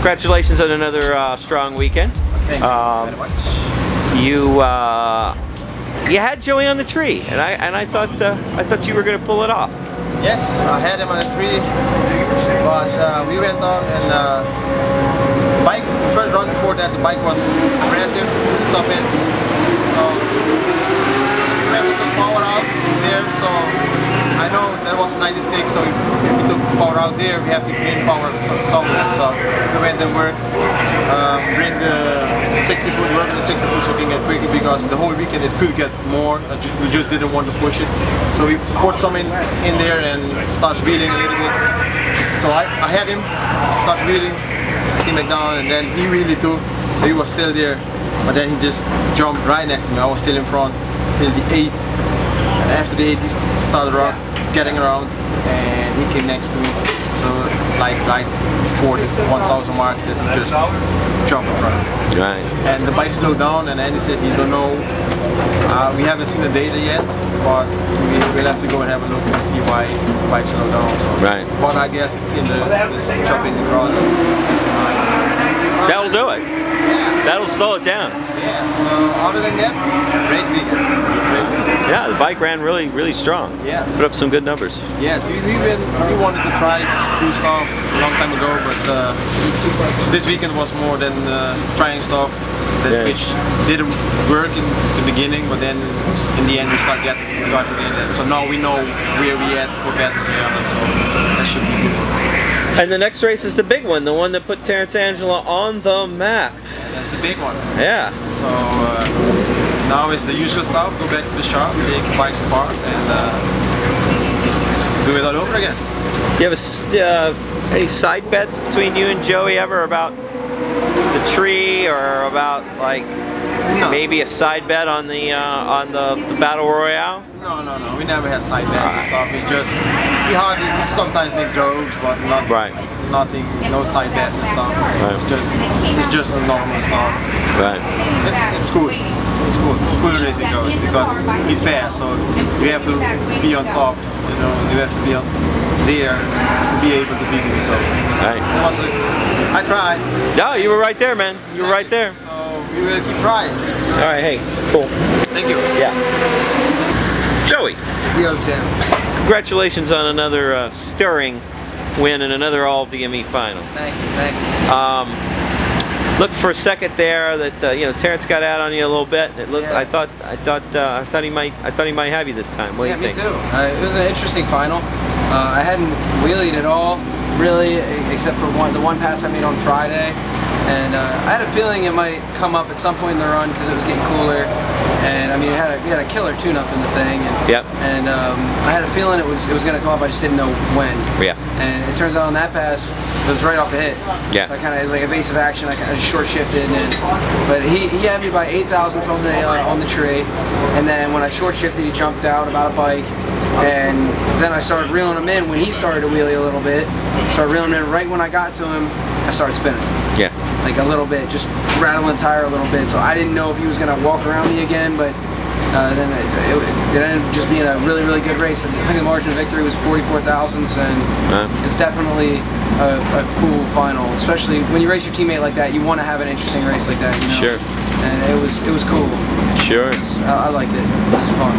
Congratulations on another strong weekend. Thank you very much. You had Joey on the tree, and I thought you were going to pull it off. Yes, I had him on the tree, but we went on and the bike. The first round before that, the bike was aggressive, top end. So we went to take power out there. So I know that was 96. So if we took power out there, we have to gain power somewhere. So we went and worked, bring the 60-foot, work on the 60-foot so we can get quicker, because the whole weekend it could get more. We just didn't want to push it. So we poured some in there and started speeding a little bit. So I had him, started speeding, I came back down, and then he really took. So he was still there, but then he just jumped right next to me. I was still in front till the 8th. And after the 8th, he started around, getting around, and he came next to me. So it's like right before this 1,000 mark, it's just jump in front of me. Right. And the bike slowed down, and Andy said he don't know. We haven't seen the data yet, but we'll have to go and have a look and see why the bike slowed down. So. Right. But I guess it's in the jump in the throttle. That'll do it. Yeah. That'll slow it down. Yeah. So other than that, great weekend. Great weekend. Yeah, the bike ran really strong. Yes. Put up some good numbers. Yes, we wanted to try cool stuff a long time ago, but this weekend was more than trying stuff which didn't work in the beginning, but then in the end we got it in. So now we know where we at for better, so that should be good. And the next race is the big one, the one that put Terrence Angela on the map. That's the big one. Yeah. So now it's the usual stuff, go back to the shop, take bikes apart, and do it all over again. You have any side bets between you and Joey ever about the tree, or about like maybe a side bet on the Battle Royale? No. We never had side bets and stuff. We hardly sometimes make jokes, but nothing, no side bets and stuff. Right. It's just a normal stuff. Right. It's cool. It's cool. Cool racing going, because he's fast, so you have to be on top. You know, you have to be on there to be able to beat him. So I tried. No, you were right there, man. You were right there. So we will keep trying. All right, hey, cool. Thank you. Yeah. Joey. Yo, Tim. Congratulations on another stirring win and another all-DME final. Thank you. Looked for a second there that you know, Terrence got out on you a little bit. It looked. I thought he might have you this time. What do you think? Me too. It was an interesting final. I hadn't wheelied at all, really, except for the one pass I made on Friday, and I had a feeling it might come up at some point in the run because it was getting cooler. And I mean, we had a killer tune-up in the thing, and I had a feeling it was going to come up. I just didn't know when. Yeah. And it turns out on that pass, it was right off the hit. Yeah. So I kind of like evasive action. I kind of short shifted, but he had me by 8 thousandths on the tree, and then when I short shifted, he jumped out about a bike, and then I started reeling him in when he started to wheelie a little bit. Started reeling him in right when I got to him. I started spinning. Yeah. Like a little bit, just rattling the tire a little bit. So I didn't know if he was going to walk around me again, but then it ended up just being a really good race. I think the margin of victory was 44 thousandths, and it's definitely a cool final. Especially when you race your teammate like that, you want to have an interesting race like that. You know? Sure. And it was cool. Sure. I liked it. It was fun.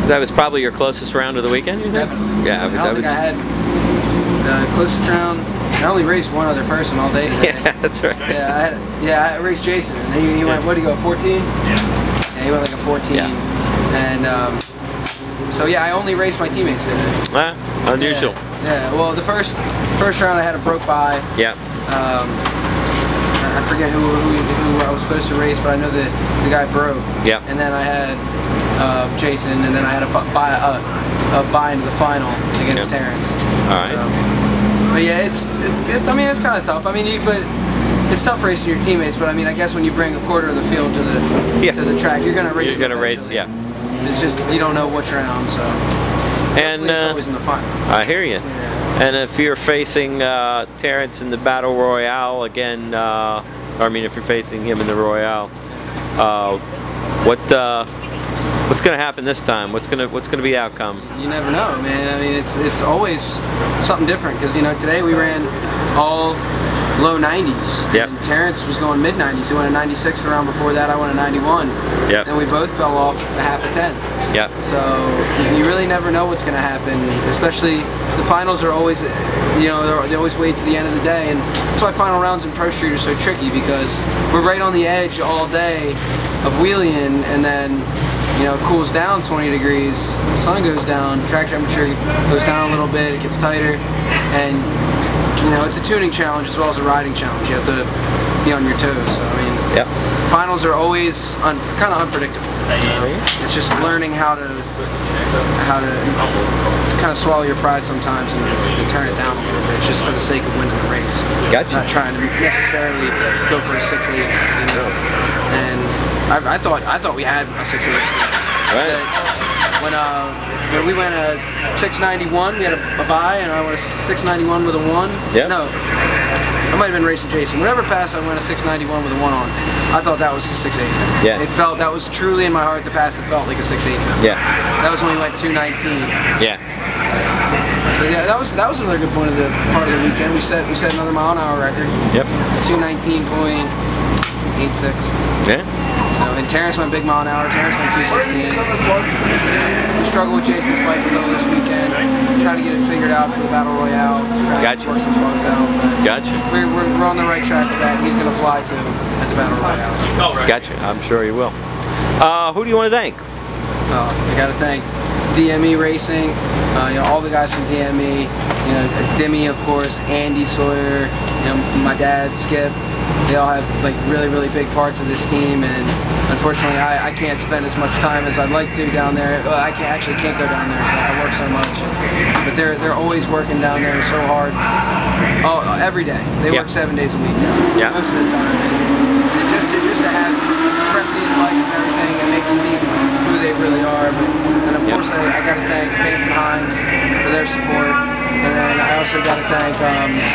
That was probably your closest round of the weekend, you think? Definitely. Yeah, I don't think I had the closest round. I only raced one other person all day today. Yeah, that's right. Yeah, I raced Jason, and he went, what did he go, 14? Yeah, he went like a 14. Yeah. And so yeah, I only raced my teammates today. Unusual. Yeah, well, the first round I had a broke by. Yeah. I forget who I was supposed to race, but I know that the guy broke. Yeah. And then I had Jason, and then I had a buy into the final against Terrence. All right. But yeah, it's I mean, it's kind of tough. I mean, but it's tough racing your teammates. But I mean, I guess when you bring a quarter of the field to the track, you're gonna race. You're gonna race, yeah. It's just you don't know which round, so. And it's always in the final. I hear you. Yeah. And if you're facing Terrence in the Battle Royale again, I mean, if you're facing him in the Royale, What's going to happen this time? What's going to be the outcome? You never know, man. I mean, it's always something different because, you know, today we ran all low 90s. Yep. And Terrence was going mid 90s. He went a 96 the round before that. I went a 91. Yep. And we both fell off a half a 10. Yep. So you really never know what's going to happen. Especially the finals are always, you know, they always wait to the end of the day, and that's why final rounds in Pro Street are so tricky because we're right on the edge all day of wheeling, and then, you know, it cools down 20 degrees, the sun goes down, track temperature goes down a little bit, it gets tighter, and, you know, it's a tuning challenge as well as a riding challenge. You have to be on your toes. So, I mean, yep. Finals are always kind of unpredictable. It's just learning how to kind of swallow your pride sometimes and turn it down a little bit, just for the sake of winning the race. Gotcha. Not trying to necessarily go for a 6.8, you know. And I thought we had a 6.8. Right. When we went a 691, we had a bye, and I went a 691 with a 1. Yeah. No, I might have been racing Jason. Whenever pass, I went a 691 with a 1 on. I thought that was a 680. Yeah. It felt, that was truly in my heart, the pass that felt like a 680. Yeah. That was when we went 219. Yeah. So yeah, that was another good part of the weekend. We set another mile-an-hour record. Yep. 219.86. Yeah. So, and Terrence went big mile an hour. Terrence went 216. We struggled with Jason's bike a little this weekend. Trying to get it figured out for the Battle Royale. Gotcha. Work some bugs out. But Gotcha. We're on the right track with that. He's going to fly too at the Battle Royale. Gotcha. I'm sure you will. Who do you want to thank? I got to thank DME Racing, you know, all the guys from DME, you know, Demi of course, Andy Sawyer, you know, my dad, Skip. They all have like really big parts of this team, and unfortunately I can't spend as much time as I'd like to down there. Well, I actually can't go down there because I work so much. But they're always working down there so hard. Oh, every day. They work 7 days a week now, most of the time. And just to have prep these bikes and everything and make the team who they really are. And of course I got to thank Paints and Hines for their support. And then I also got to thank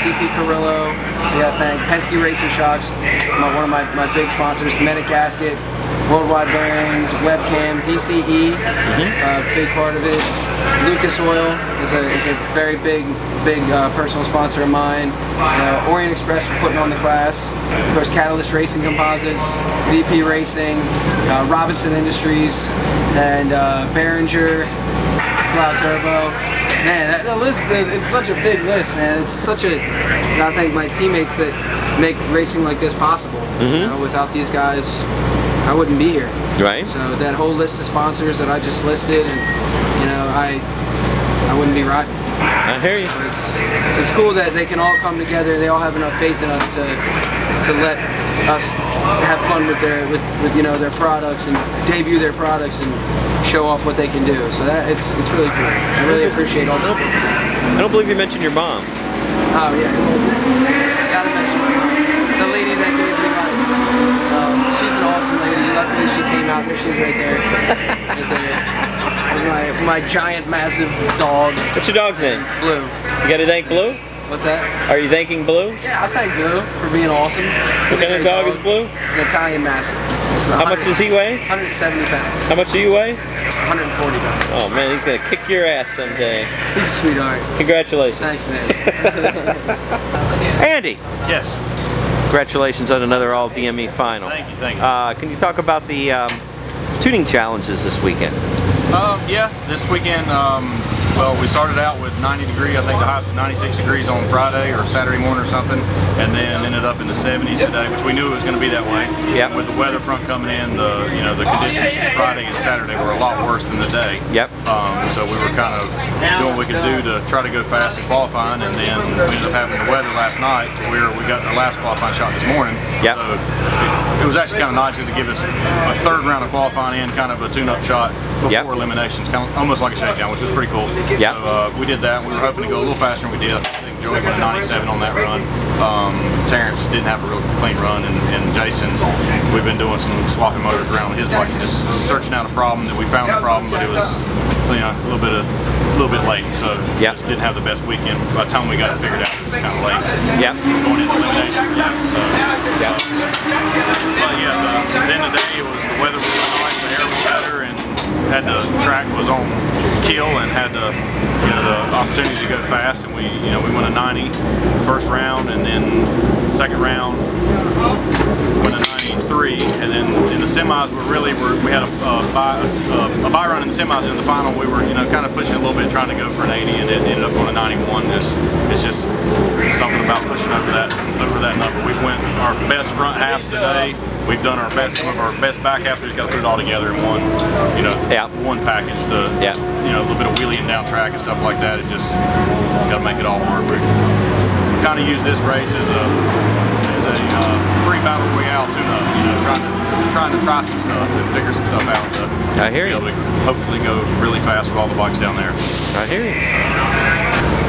CP Carrillo. I got to thank Penske Racing Shocks, one of my big sponsors, Kinetic Gasket, Worldwide Bearings, Webcam, DCE, big part of it. Lucas Oil is a very big personal sponsor of mine. Orient Express for putting on the class. Of course, Catalyst Racing Composites, VP Racing, Robinson Industries, and Behringer, Plow Turbo. Man, that list, it's such a big list, man. It's such a, I gotta thank my teammates that make racing like this possible. You know, without these guys, I wouldn't be here. Right. So that whole list of sponsors that I just listed, and you know, I wouldn't be riding. I hear you. So it's cool that they can all come together. They all have enough faith in us to let us have fun with you know, their products and debut their products and show off what they can do. So that it's really cool. I really appreciate all the support. I don't believe you mentioned your mom. Oh yeah, gotta mention my mom, the lady that gave me life. She's an awesome lady. Luckily she came out there. She's right there, right there. My giant, massive dog. What's your dog's name? Blue. You got to thank Blue? What's that? Are you thanking Blue? Yeah, I thank Blue for being awesome. What kind of dog is Blue? He's an Italian Mastiff. How much does he weigh? 170 pounds. How much do you weigh? 140 pounds. Oh man, he's gonna kick your ass someday. He's a sweetheart. Congratulations. Thanks, man. Andy. Yes. Congratulations on another all-DME final. Thank you, thank you. Can you talk about the tuning challenges this weekend? Yeah, this weekend, well, we started out with 90 degrees. I think the highest was 96 degrees on Friday or Saturday morning or something, and then ended up in the 70s today, which we knew it was going to be that way. Yep. With the weather front coming in, the conditions Friday and Saturday were a lot worse than the day. Yep. So we were kind of doing what we could do to try to go fast in qualifying, and then we ended up having the weather last night to where we got our last qualifying shot this morning. Yep. So it was actually kind of nice because it gave us a third round of qualifying and kind of a tune-up shot before eliminations, kind of almost like a shakedown, which was pretty cool. Yeah. So we did that. We were hoping to go a little faster than we did. I think Joey went a 97 on that run. Terrence didn't have a real clean run, and Jason, we've been doing some swapping motors around with his bike, just searching out a problem that we found the problem, but it was, you know, a little bit late, so just didn't have the best weekend. By the time we got it figured out, it was kind of late. Yep. Going into eliminations, so. But yeah, at the end of the day, the weather was nice, the air was better, and the track was on kill and had the the opportunity to go fast, and we won a 90 first round, and then second round won a 93, and then in the semis we had a buy run in the semis. In the final we were kind of pushing a little bit, trying to go for an 80, and it ended up on a 91. It's just something about pushing over that number. We went our best front halves today. We've done some of our best back halves. We just got to put it all together in one, one package. A little bit of wheeling down track and stuff like that. It's just got to make it all work. We kind of use this race as a pre-battle royale tune-up. Trying to try some stuff and figure some stuff out. I hear you. Be able to hopefully go really fast with all the bikes down there. I hear you.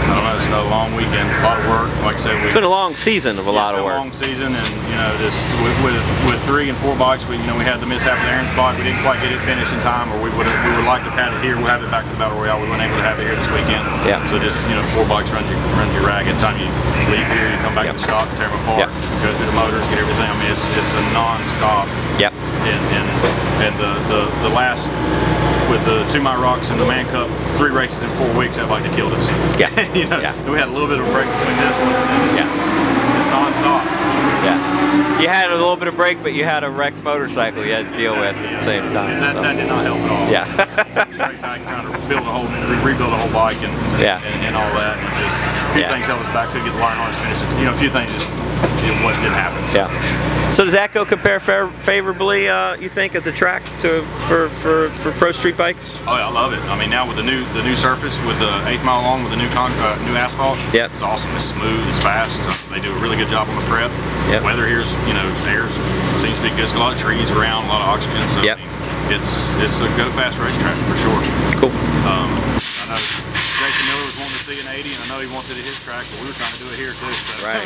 I don't know, it's a long weekend, a lot of work. Like I said, it's been a long season of a lot of work. It's been a long season, and just with 3 and 4 bikes, we had the mishap with Aaron's bike. We didn't quite get it finished in time, or we would like to have had it here. We'll have it back to the Battle Royale. We weren't able to have it here this weekend. Yeah. So just 4 bikes runs you ragged. Time you leave here, you come back to the shop, tear them apart, go through the motors, get everything. I mean, it's a non-stop. Yep. And the last, with the 2 MIROCKs and the Man Cup, 3 races in 4 weeks, that bike that killed us. Yeah. We had a little bit of a break between this one, and it's non-stop. Yeah. You had a little bit of break, but you had a wrecked motorcycle you had to deal with at the same time. That did not help at all. Yeah. Straight back, trying to rebuild a whole bike and all that, and just a few things held us back. Couldn't get the line harness finished. A few things just what didn't happen. So. Yeah. So does Atco compare favorably, you think, as a track for Pro Street bikes? Oh yeah, I love it. I mean, now with the new surface, with the 1/8 mile long, with the new asphalt, it's awesome. It's smooth. It's fast. They do a really good job on the prep. Yep. Weather here's air seems to be good. There's a lot of trees around, a lot of oxygen. So I mean, it's a go fast racetrack for sure. Cool. I know Jason Miller was wanting to see an 80, and I know he wanted it at his track, but we were trying to do it here too. So, Right.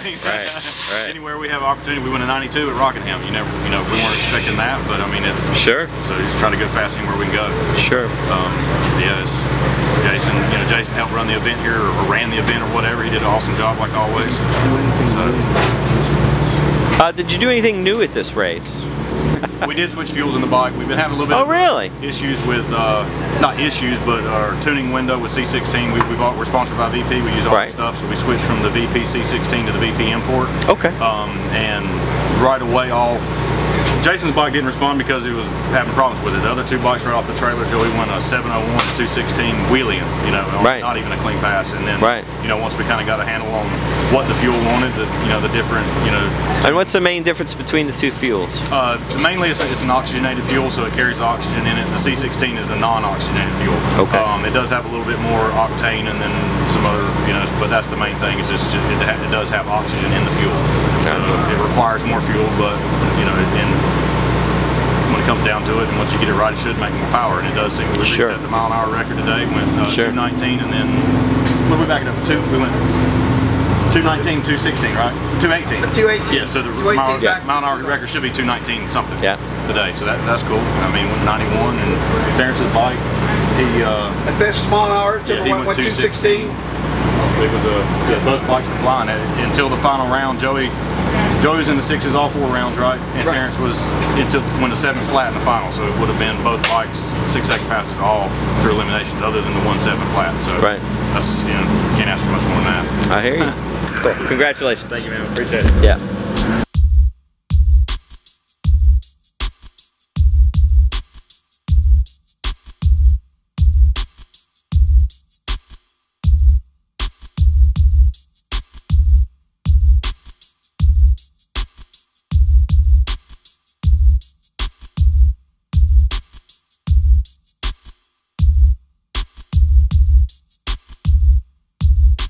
Anywhere we have opportunity, we win a 92 at Rockingham. We weren't expecting that, but I mean, sure. So just try to go fast anywhere we can go. Sure. Jason helped run the event here, or ran the event, or whatever. He did an awesome job, like always. Did you do anything new at this race? We did switch fuels in the bike. We've been having a little bit of issues with, not issues, but our tuning window with C16. We're sponsored by VP. We use all the stuff, so we switched from the VP C16 to the VP import. Okay. And right away, Jason's bike didn't respond because he was having problems with it. The other 2 bikes right off the trailer, Joey won a 701 to 216 wheeling, not even a clean pass. And then, once we kind of got a handle on what the fuel wanted, the different, And what's the main difference between the 2 fuels? Mainly it's an oxygenated fuel, so it carries oxygen in it. The C16 is a non-oxygenated fuel. Okay. It does have a little bit more octane, and then some other, but that's the main thing. Is just it does have oxygen in the fuel, so it requires more fuel, but when it comes down to it, and once you get it right, it should make more power, and it does seem to reset the mile-an-hour record today. Went 219, and then what did we back it up to? We went 219, 216, right? 218. 218. Yeah, so the mile-an-hour record should be 219 something today, so that's cool. I mean, went 91, and Terrence's bike, he the fastest mile-an-hour, he went 216. It was both bikes were flying until the final round. Joey was in the 6s all 4 rounds, right? And Terrence was when the 7 flat in the final, so it would have been both bikes 6-second passes all through eliminations, other than the 1-7 flat. So that's can't ask for much more than that. I hear you. Cool. Congratulations. Thank you, man. Appreciate it. Yeah.